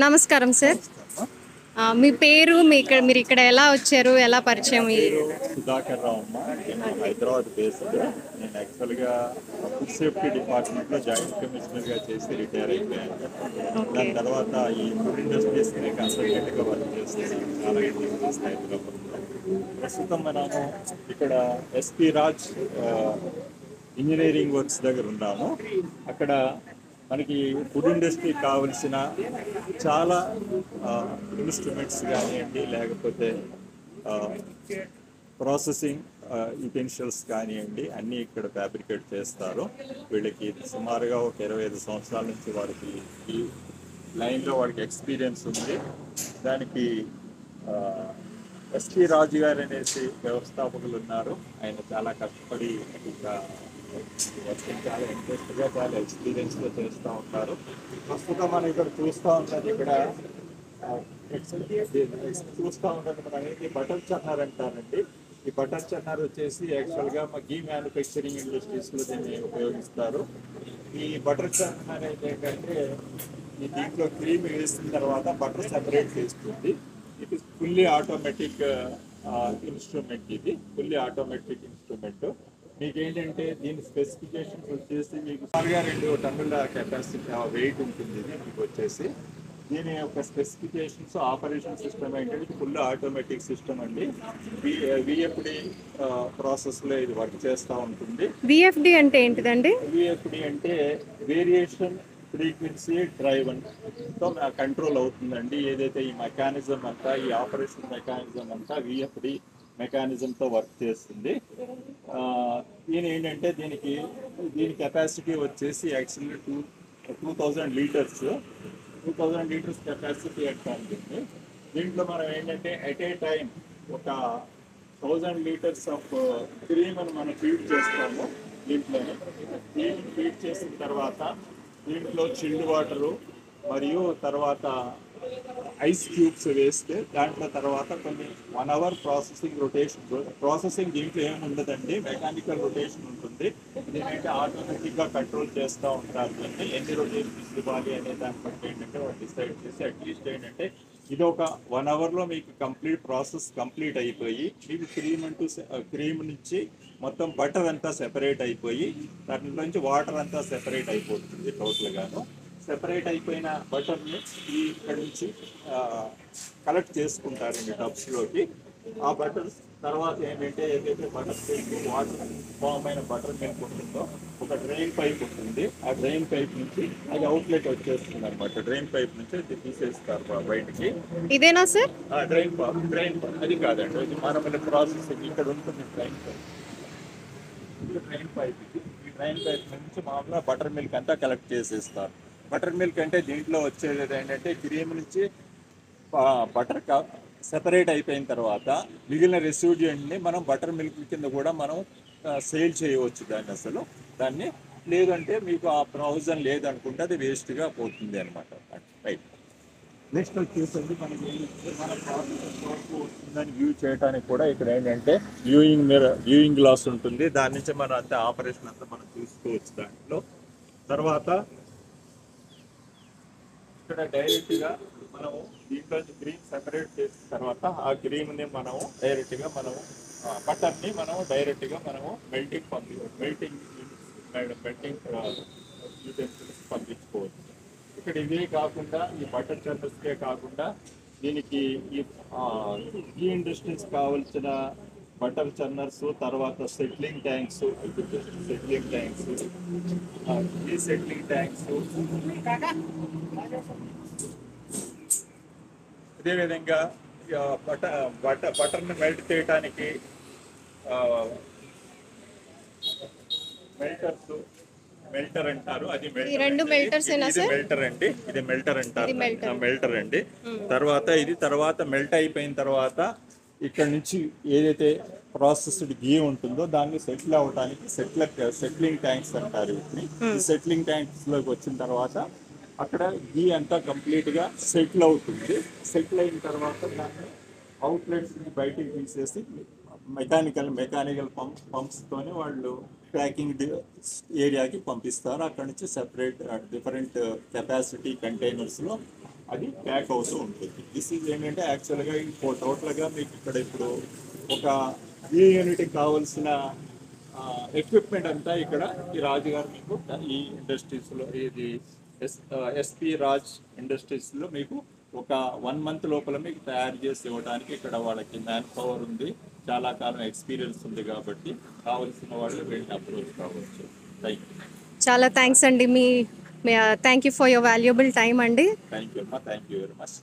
నమస్కారం సార్. మీ పేరు, మీరు ఇక్కడ ఎలా వచ్చారు, ఎలా పరిచయం? పేరు సుధాకర్ రావు అమ్మ. నేను హైదరాబాద్ బేస్డ్. నేను యాక్చువల్గా ఫుడ్ సేఫ్టీ డిపార్ట్మెంట్లో జాయింట్ కమిషనర్గా చేసి రిటైర్ అయిపోయాను. దాని తర్వాత ఈ ఫుడ్ ఇండస్ట్రీస్ని కన్సల్టెంట్గా వర్క్ చేస్తున్నాను చాలా ఇండస్ట్రీస్ హైదరాబాద్లో. ప్రస్తుతం మనము ఇక్కడ ఎస్పీ రాజ్ ఇంజనీరింగ్ వర్క్స్ దగ్గర ఉన్నాము. అక్కడ మనకి ఫుడ్ ఇండస్ట్రీకి కావలసిన చాలా ఇన్స్ట్రుమెంట్స్ కానివ్వండి, లేకపోతే ప్రాసెసింగ్ యుటెన్షియల్స్ కానివ్వండి, అన్నీ ఇక్కడ ఫ్యాబ్రికేట్ చేస్తారు. వీళ్ళకి సుమారుగా ఒక 25 సంవత్సరాల నుంచి వారికి ఈ లైన్లో వాడికి ఎక్స్పీరియన్స్ ఉంది. దానికి ఎస్పీ రాజు గారు అనేసి వ్యవస్థాపకులు ఉన్నారు. ఆయన చాలా కష్టపడి ఇంకా చాలా ఇంట్రెస్ట్గా చాలా ఎక్స్పీరియన్స్గా చేస్తూ ఉంటారు. ప్రస్తుతం మనం ఇక్కడ చూస్తూ ఉంటుంది, ఇక్కడ చూస్తూ ఉంటుంది మనం అనేది బటర్ చన్నర్ అంటారండి. ఈ బటర్ చన్నర్ వచ్చేసి యాక్చువల్గా మా గీ మ్యానుఫ్యాక్చరింగ్ ఇండస్ట్రీస్లో దీన్ని ఉపయోగిస్తారు. ఈ బటర్ చన్నర్ అనేది ఏంటంటే ఈ దీంట్లో క్రీమ్ వేసిన తర్వాత బటర్ సెపరేట్ చేస్తుంది. ఇది ఫుల్లీ ఆటోమేటిక్ ఇన్స్ట్రుమెంట్. ఇది ఫుల్లీ ఆటోమేటిక్ ఇన్స్ట్రుమెంట్. మీకు ఏంటంటే దీని స్పెసిఫికేషన్స్ వచ్చేసి మీకు సుమారుగా 2 టన్నుల కెపాసిటీ వెయిట్ ఉంటుంది. ఇది మీకు వచ్చేసి దీని యొక్క స్పెసిఫికేషన్స్, ఆపరేషన్ సిస్టమ్ ఏంటంటే ఫుల్ ఆటోమేటిక్ సిస్టమ్ అండి. విఎఫ్డి ప్రాసెస్లో ఇది వర్క్ చేస్తూ ఉంటుంది. విఎఫ్డి అంటే ఏంటిదండి? విఎఫ్డి అంటే వేరియేషన్ ఫ్రీక్వెన్సీ డ్రైవన్ తో కంట్రోల్ అవుతుందండి. ఏదైతే ఈ మెకానిజం అంతా, ఈ ఆపరేషన్ మెకానిజం అంతా విఎఫ్డి మెకానిజంతో వర్క్ చేస్తుంది. దీని ఏంటంటే దీని కెపాసిటీ వచ్చేసి యాక్చువల్లీ 2000 లీటర్స్ 2000 లీటర్స్ కెపాసిటీ అంటుంది. దీంట్లో మనం ఏంటంటే ఎట్ ఏ టైం ఒక 1000 లీటర్స్ ఆఫ్ క్రీమ్ అని మనం ఫీడ్ చేస్తాము. దీంట్లోనే క్రీమ్ ఫీడ్ చేసిన తర్వాత దీంట్లో చిల్డ్ వాటరు మరియు తర్వాత ఐస్ క్యూబ్స్ వేస్తే దాంట్లో తర్వాత కొన్ని 1 అవర్ ప్రాసెసింగ్ దీంట్లో ఏమి ఉండదండి, మెకానికల్ రొటేషన్ ఉంటుంది. దీనైతే ఆటోమేటిక్గా కంట్రోల్ చేస్తూ ఉంటారు. దీన్ని ఎన్ని రొటేషన్స్ ఇవ్వాలి అనే దాన్ని బట్టి ఏంటంటే వాళ్ళు డిసైడ్ చేసి అట్లీస్ట్ ఏంటంటే ఇది ఒక 1 అవర్లో మీకు ప్రాసెస్ కంప్లీట్ అయిపోయి మీకు క్రీమ్ నుంచి మొత్తం బటర్ అంతా సెపరేట్ అయిపోయి దాంట్లో నుంచి వాటర్ అంతా సెపరేట్ అయిపోతుంది. టోటల్గాను సెపరేట్ అయిపోయిన బటర్ని ఇక్కడ నుంచి కలెక్ట్ చేసుకుంటారండి టబ్స్లోకి. ఆ బటర్ తర్వాత ఏంటంటే ఏదైతే బటర్ మిల్క్ వాటర్ ఫామ్ అయిన బటర్ మిల్క్ ఉంటుందో ఒక డ్రైన్ పైప్ ఉంటుంది. ఆ డ్రైన్ పైప్ నుంచి అది అవుట్లెట్ వచ్చేస్తుంది అనమాట. డ్రైన్ పైప్ నుంచి అది తీసేస్తారు బయటికి. ఇదేనా సార్? డ్రైన్ అది కాదండి, ఇది మామూలు ప్రాసెసింగ్ ఇక్కడ ఉంటుంది. డ్రైన్ పైప్ ఈ డ్రైన్ పైప్ నుంచి మామూలుగా బటర్ మిల్క్ అంతా కలెక్ట్ చేసేస్తారు. బటర్ మిల్క్ అంటే దీంట్లో వచ్చేది ఏంటంటే క్రీమ్ నుంచి బటర్ సెపరేట్ అయిపోయిన తర్వాత మిగిలిన రెసిడ్యూని మనం బటర్ మిల్క్ కింద కూడా మనం సేల్ చేయవచ్చు దాన్ని. లేదంటే మీకు ఆ ప్రొవిజన్ లేదనుకుంటే అది వేస్ట్గా పోతుంది అనమాట. రైట్. నెక్స్ట్ వచ్చేసరికి మనకి మన ప్రాసెస్ వరకు వస్తుందని వ్యూ చేయడానికి కూడా ఇక్కడ ఏంటంటే వ్యూయింగ్ గ్లాస్ ఉంటుంది. దాని నుంచి మనం అంతా ఆపరేషన్ అంతా మనం చూసుకోవచ్చు దాంట్లో. తర్వాత ఇక్కడ డైరెక్ట్గా మనము దీంట్లో క్రీమ్ సెపరేట్ చేసిన తర్వాత ఆ క్రీమ్ని మనము డైరెక్ట్గా బటర్ని డైరెక్ట్గా మెల్టింగ్ యూటెన్సిల్స్ పంపించుకోవచ్చు. ఇక్కడ ఇవే కాకుండా ఈ బటర్ చన్నర్స్కే కాకుండా దీనికి ఈ ఇండస్ట్రీస్ కావాల్సిన బటర్ చన్నర్స్, తర్వాత సెట్లింగ్ ట్యాంక్స్, ఈ సెట్లింగ్ ట్యాంక్స్, అదేవిధంగా బటర్ని మెల్ట్ చేయడానికి మెల్టర్ అంటారు. అది మెల్టర్ అండి. తర్వాత మెల్ట్ అయిపోయిన తర్వాత ఇక్కడ నుంచి ఏదైతే ప్రాసెస్డ్ గీ ఉంటుందో దాన్ని సెటిల్ అవడానికి సెట్లింగ్ ట్యాంక్స్ అంటారు. ఈ సెట్లింగ్ ట్యాంక్స్ లోకి వచ్చిన తర్వాత అక్కడ గీ అంతా కంప్లీట్గా సెటిల్ అవుతుంది. సెటిల్ అయిన తర్వాత దాన్ని అవుట్లెట్స్ బయటికి తీసేసి మెకానికల్ పంప్స్తోనే వాళ్ళు ప్యాకింగ్ ఏరియాకి పంపిస్తారు. అక్కడ నుంచి సెపరేట్ డిఫరెంట్ కెపాసిటీ కంటైనర్స్లో అది ప్యాక్ అవుతూ ఉంటుంది. దిస్ ఈజ్ ఏంటంటే యాక్చువల్గా టోటల్గా మీకు ఇక్కడ ఇప్పుడు ఒక ఈ యూనిట్కి కావాల్సిన ఎక్విప్మెంట్ అంతా ఇక్కడ ఈ రాజు గారు మీకు ఈ ఇండస్ట్రీస్లో ఇది ఎస్పి రాజ్ ఇండస్ట్రీస్లో మీకు ఒక 1 మంత్ లోపల మీకు తయారు చేసి ఇవ్వడానికి ఇక్కడ వాళ్ళకి మ్యాన్ పవర్ ఉంది, చాలా కాలం ఎక్స్పీరియన్స్ ఉంది, కాబట్టి కావాల్సిన వాళ్ళు వెళ్ళి అప్రోచ్ కావచ్చు. Thank you. చాలా థ్యాంక్స్ అండి. Thank you for your valuable time అండి. థ్యాంక్ యూ అమ్మా, థ్యాంక్ యూ వెరీ మచ్.